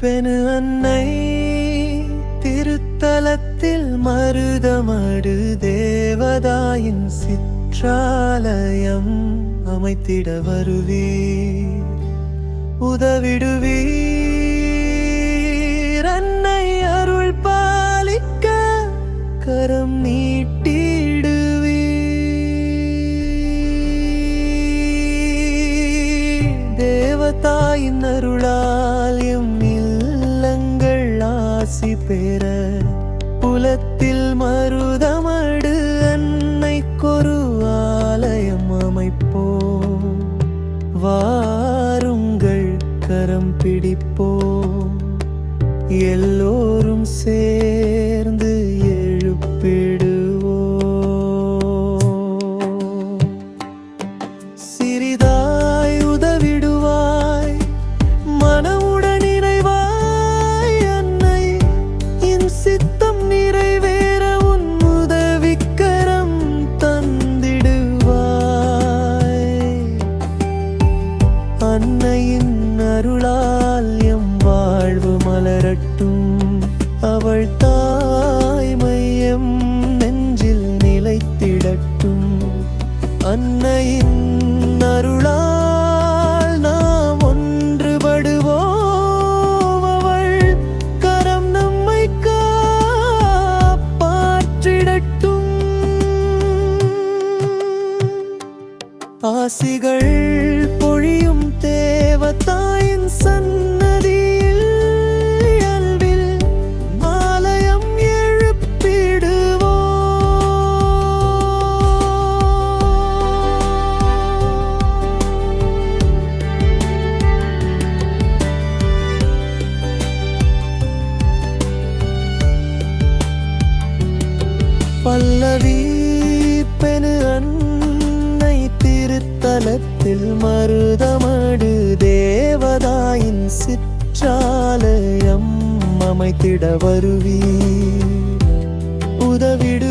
பெணு அன்னை திருத்தலத்தில் மருதமடு தேவதாயின் சிற்றாலயம் அமைத்திட வருவீர், உதவிடுவீர். அன்னை அருள் பாலிக்க கரம் நீட்டிடுவீர். தேவதாயின் அருளால் எம் இல்லங்கள் ஆசி பெற புலத்தில் மருதமடு அன்னைக்கொரு ஆலயம் அமைப்போம். வாருங்கள் கரம் பிடிப்போம், எல்லோரும் சேர்ந்து எழுப்பிடுவோம். சிறிதாய் உதவிடுவாய், மனமுடன் நிறைவாய் அன்னை, என் சித்தம் நிறைவேற உன் உதவிக்கரம் தந்திடுவாய். அன்னையின் அருளால் எம் வாழ்வு மலரட்டும், அவள் தாய்மை எம் நெஞ்சில் நிலைத்திடட்டும். அன்னையின் அருளால் நாம் ஒன்றுபடுவோம், அவள் கரம் நம்மை காப்பாற்றிடட்டும். ஆசிகள் பொழியும் தேவதாயின் சன்னதியில் இயல்பில் ஆலயம் எழுப்பிடுவோம். பல்லவி பெணு அன்னை திருத்தலத்தில் மருதமடு தேவதாயின் சிற்றாலயம் அமைத்திட வருவீர், உதவிடு